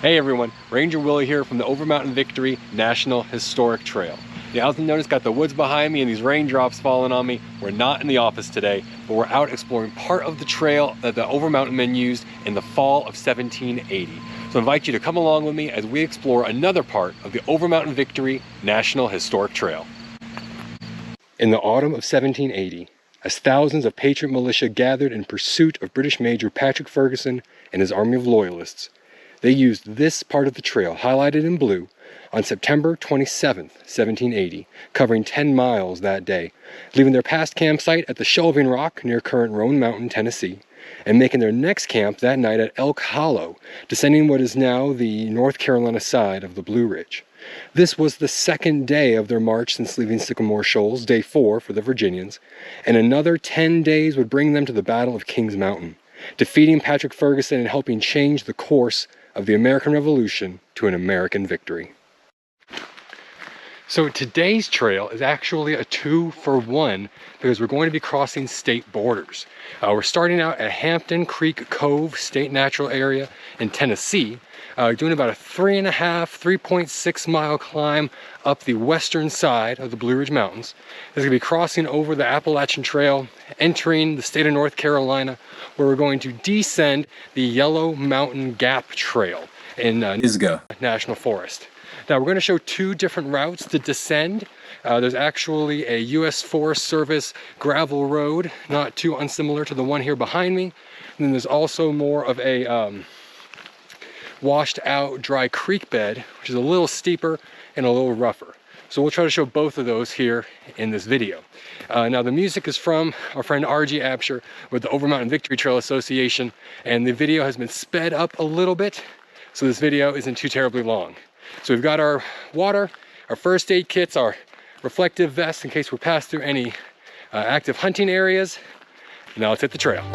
Hey everyone, Ranger Willie here from the Overmountain Victory National Historic Trail. Now, as you notice, got the woods behind me and these raindrops falling on me. We're not in the office today, but we're out exploring part of the trail that the Overmountain Men used in the fall of 1780. So I invite you to come along with me as we explore another part of the Overmountain Victory National Historic Trail. In the autumn of 1780, as thousands of patriot militia gathered in pursuit of British Major Patrick Ferguson and his army of loyalists, they used this part of the trail, highlighted in blue, on September 27th, 1780, covering 10 miles that day, leaving their past campsite at the Shelving Rock near current Roan Mountain, Tennessee, and making their next camp that night at Elk Hollow, descending what is now the North Carolina side of the Blue Ridge. This was the second day of their march since leaving Sycamore Shoals, day 4 for the Virginians, and another 10 days would bring them to the Battle of Kings Mountain, defeating Patrick Ferguson and helping change the course of the American Revolution to an American victory. So today's trail is actually a 2-for-1 because we're going to be crossing state borders. We're starting out at Hampton Creek Cove State Natural Area in Tennessee, doing about a 3.6 mile climb up the western side of the Blue Ridge Mountains. This is going to be crossing over the Appalachian Trail, entering the state of North Carolina, where we're going to descend the Yellow Mountain Gap Trail in Pisgah National Forest. Now we're going to show two different routes to descend. There's actually a U.S. Forest Service gravel road, not too unsimilar to the one here behind me. And then there's also more of a washed out dry creek bed, which is a little steeper and a little rougher. So we'll try to show both of those here in this video. Now the music is from our friend R.G. Absher with the Overmountain Victory Trail Association, and the video has been sped up a little bit, so this video isn't too terribly long. So we've got our water, our first aid kits, our reflective vests in case we pass through any active hunting areas. Now let's hit the trail.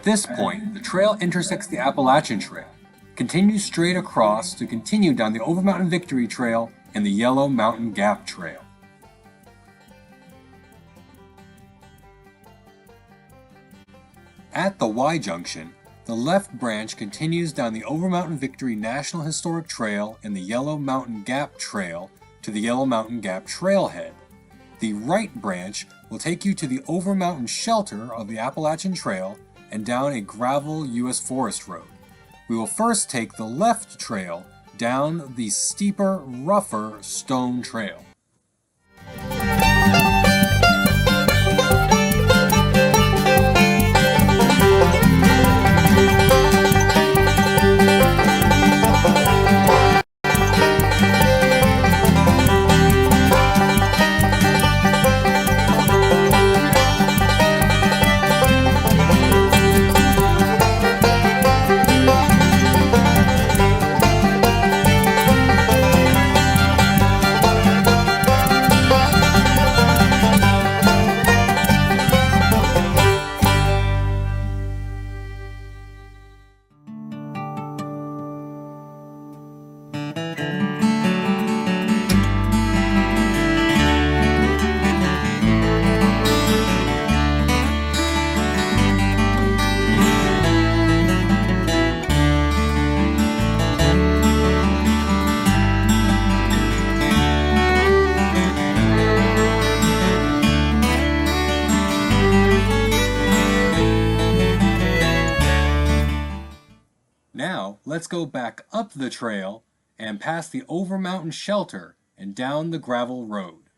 this point, the trail intersects the Appalachian Trail, continues straight across to continue down the Overmountain Victory Trail and the Yellow Mountain Gap Trail. At the Y-junction, the left branch continues down the Overmountain Victory National Historic Trail and the Yellow Mountain Gap Trail to the Yellow Mountain Gap Trailhead. The right branch will take you to the Overmountain Shelter of the Appalachian Trail and down a gravel U.S. Forest Road. We will first take the left trail down the steeper, rougher Stone Trail. Now, let's go back up the trail and past the Overmountain Shelter and down the gravel road.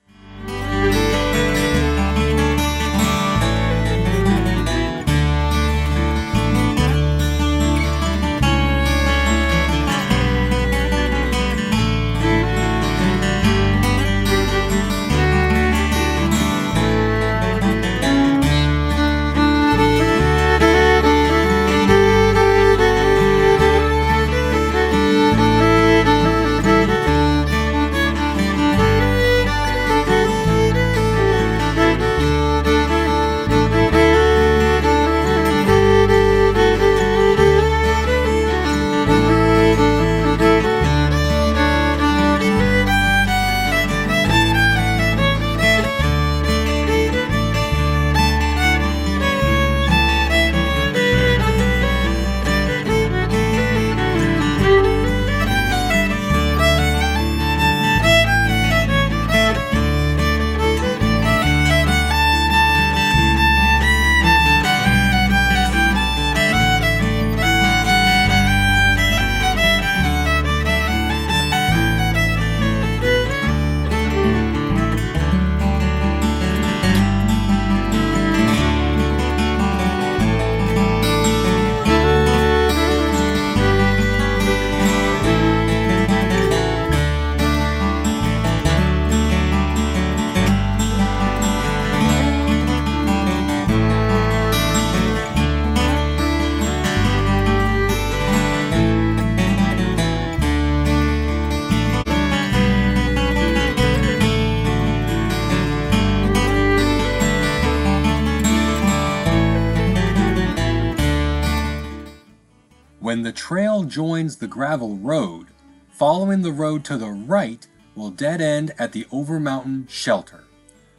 When the trail joins the gravel road, following the road to the right will dead end at the Overmountain Shelter.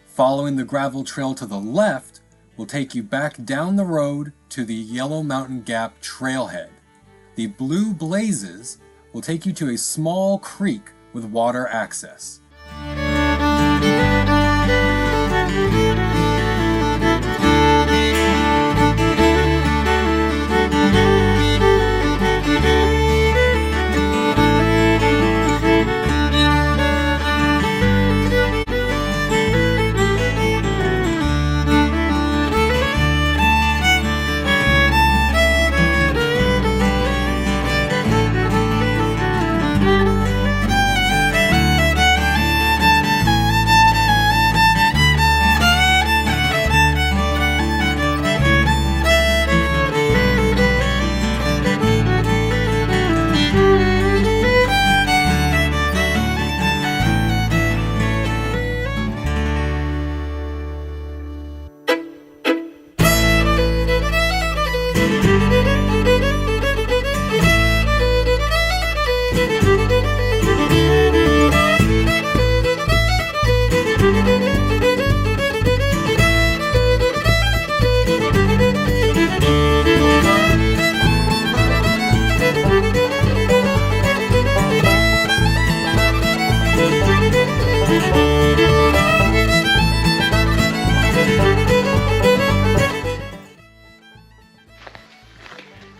Following the gravel trail to the left will take you back down the road to the Yellow Mountain Gap Trailhead. The blue blazes will take you to a small creek with water access.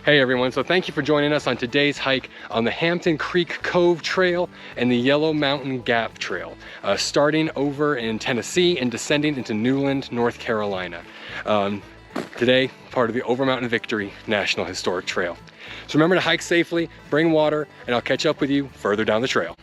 Hey everyone, so thank you for joining us on today's hike on the Hampton Creek Cove Trail and the Yellow Mountain Gap Trail, starting over in Tennessee and descending into Newland, North Carolina. Today, part of the Overmountain Victory National Historic Trail. So remember to hike safely, bring water, and I'll catch up with you further down the trail.